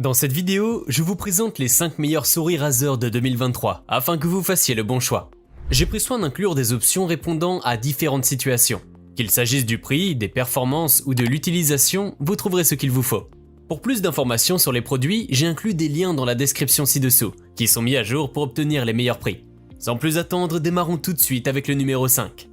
Dans cette vidéo, je vous présente les 5 meilleures souris Razer de 2023 afin que vous fassiez le bon choix. J'ai pris soin d'inclure des options répondant à différentes situations. Qu'il s'agisse du prix, des performances ou de l'utilisation, vous trouverez ce qu'il vous faut. Pour plus d'informations sur les produits, j'ai inclus des liens dans la description ci-dessous, qui sont mis à jour pour obtenir les meilleurs prix. Sans plus attendre, démarrons tout de suite avec le numéro 5.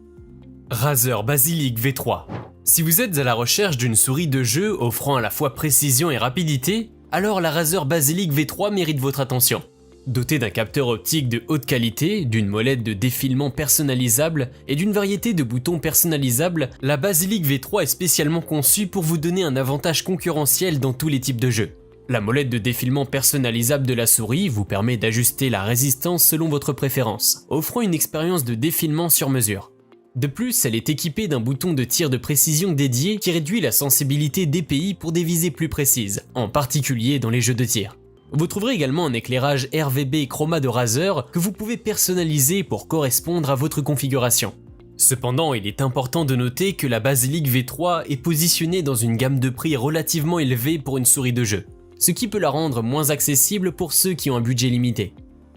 Razer Basilisk V3. Si vous êtes à la recherche d'une souris de jeu offrant à la fois précision et rapidité, alors la Razer Basilisk V3 mérite votre attention. Dotée d'un capteur optique de haute qualité, d'une molette de défilement personnalisable et d'une variété de boutons personnalisables, la Basilisk V3 est spécialement conçue pour vous donner un avantage concurrentiel dans tous les types de jeux. La molette de défilement personnalisable de la souris vous permet d'ajuster la résistance selon votre préférence, offrant une expérience de défilement sur mesure. De plus, elle est équipée d'un bouton de tir de précision dédié qui réduit la sensibilité DPI pour des visées plus précises, en particulier dans les jeux de tir. Vous trouverez également un éclairage RGB Chroma de Razer que vous pouvez personnaliser pour correspondre à votre configuration. Cependant, il est important de noter que la Basilisk V3 est positionnée dans une gamme de prix relativement élevée pour une souris de jeu, ce qui peut la rendre moins accessible pour ceux qui ont un budget limité.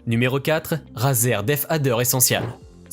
Numéro 4, Razer DeathAdder Essential.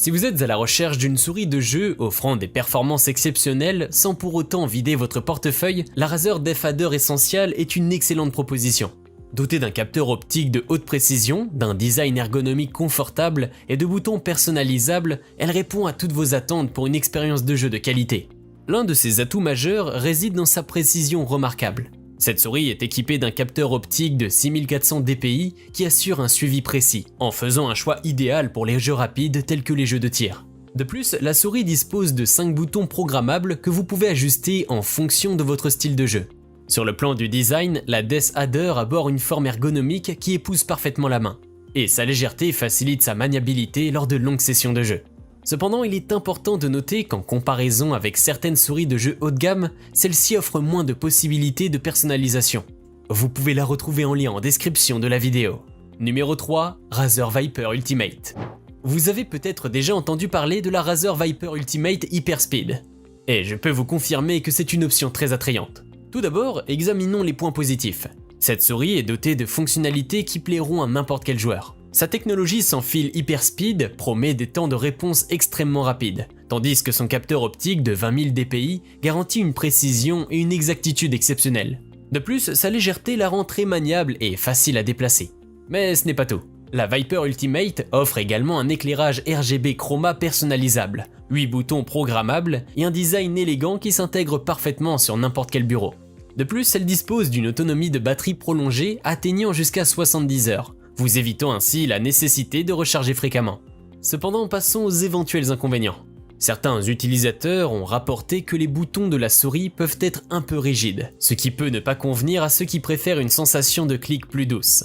Si vous êtes à la recherche d'une souris de jeu offrant des performances exceptionnelles sans pour autant vider votre portefeuille, la Razer DeathAdder Essential est une excellente proposition. Dotée d'un capteur optique de haute précision, d'un design ergonomique confortable et de boutons personnalisables, elle répond à toutes vos attentes pour une expérience de jeu de qualité. L'un de ses atouts majeurs réside dans sa précision remarquable. Cette souris est équipée d'un capteur optique de 6400 dpi qui assure un suivi précis, en faisant un choix idéal pour les jeux rapides tels que les jeux de tir. De plus, la souris dispose de 5 boutons programmables que vous pouvez ajuster en fonction de votre style de jeu. Sur le plan du design, la DeathAdder aborde une forme ergonomique qui épouse parfaitement la main, et sa légèreté facilite sa maniabilité lors de longues sessions de jeu. Cependant, il est important de noter qu'en comparaison avec certaines souris de jeu haut de gamme, celle-ci offre moins de possibilités de personnalisation. Vous pouvez la retrouver en lien en description de la vidéo. Numéro 3, Razer Viper Ultimate. Vous avez peut-être déjà entendu parler de la Razer Viper Ultimate Hyperspeed. Et je peux vous confirmer que c'est une option très attrayante. Tout d'abord, examinons les points positifs. Cette souris est dotée de fonctionnalités qui plairont à n'importe quel joueur. Sa technologie sans fil Hyperspeed promet des temps de réponse extrêmement rapides, tandis que son capteur optique de 20 000 dpi garantit une précision et une exactitude exceptionnelles. De plus, sa légèreté la rend très maniable et facile à déplacer. Mais ce n'est pas tout. La Viper Ultimate offre également un éclairage RGB Chroma personnalisable, 8 boutons programmables et un design élégant qui s'intègre parfaitement sur n'importe quel bureau. De plus, elle dispose d'une autonomie de batterie prolongée atteignant jusqu'à 70 heures, vous évitant ainsi la nécessité de recharger fréquemment. Cependant, passons aux éventuels inconvénients. Certains utilisateurs ont rapporté que les boutons de la souris peuvent être un peu rigides, ce qui peut ne pas convenir à ceux qui préfèrent une sensation de clic plus douce.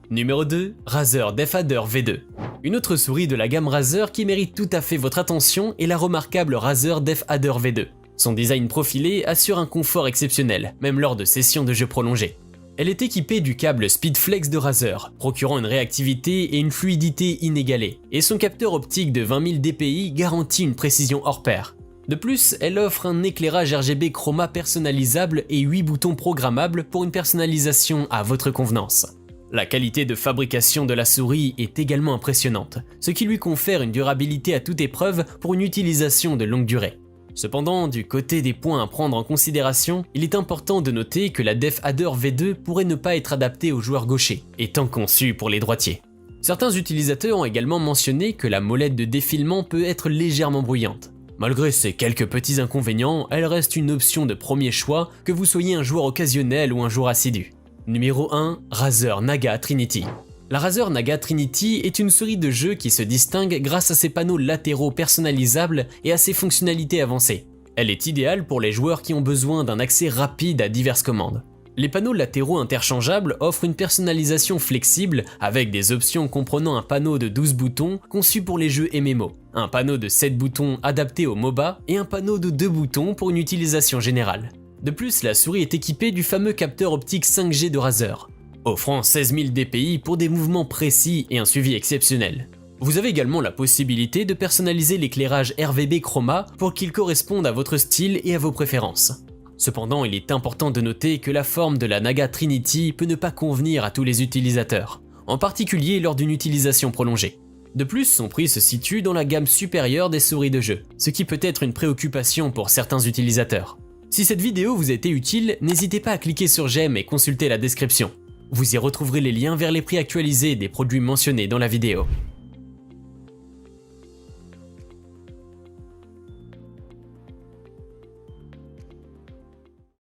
Numéro 2, Razer DeathAdder V2. Une autre souris de la gamme Razer qui mérite tout à fait votre attention est la remarquable Razer DeathAdder V2. Son design profilé assure un confort exceptionnel, même lors de sessions de jeu prolongées. Elle est équipée du câble Speedflex de Razer, procurant une réactivité et une fluidité inégalées, et son capteur optique de 20 000 dpi garantit une précision hors pair. De plus, elle offre un éclairage RGB Chroma personnalisable et 8 boutons programmables pour une personnalisation à votre convenance. La qualité de fabrication de la souris est également impressionnante, ce qui lui confère une durabilité à toute épreuve pour une utilisation de longue durée. Cependant, du côté des points à prendre en considération, il est important de noter que la DeathAdder V2 pourrait ne pas être adaptée aux joueurs gauchers, étant conçue pour les droitiers. Certains utilisateurs ont également mentionné que la molette de défilement peut être légèrement bruyante. Malgré ces quelques petits inconvénients, elle reste une option de premier choix que vous soyez un joueur occasionnel ou un joueur assidu. Numéro 1, Razer Naga Trinity. La Razer Naga Trinity est une souris de jeu qui se distingue grâce à ses panneaux latéraux personnalisables et à ses fonctionnalités avancées. Elle est idéale pour les joueurs qui ont besoin d'un accès rapide à diverses commandes. Les panneaux latéraux interchangeables offrent une personnalisation flexible avec des options comprenant un panneau de 12 boutons conçu pour les jeux MMO, un panneau de 7 boutons adapté au MOBA et un panneau de 2 boutons pour une utilisation générale. De plus, la souris est équipée du fameux capteur optique 5G de Razer, offrant 16 000 dpi pour des mouvements précis et un suivi exceptionnel. Vous avez également la possibilité de personnaliser l'éclairage RGB Chroma pour qu'il corresponde à votre style et à vos préférences. Cependant, il est important de noter que la forme de la Naga Trinity peut ne pas convenir à tous les utilisateurs, en particulier lors d'une utilisation prolongée. De plus, son prix se situe dans la gamme supérieure des souris de jeu, ce qui peut être une préoccupation pour certains utilisateurs. Si cette vidéo vous a été utile, n'hésitez pas à cliquer sur j'aime et consulter la description. Vous y retrouverez les liens vers les prix actualisés des produits mentionnés dans la vidéo.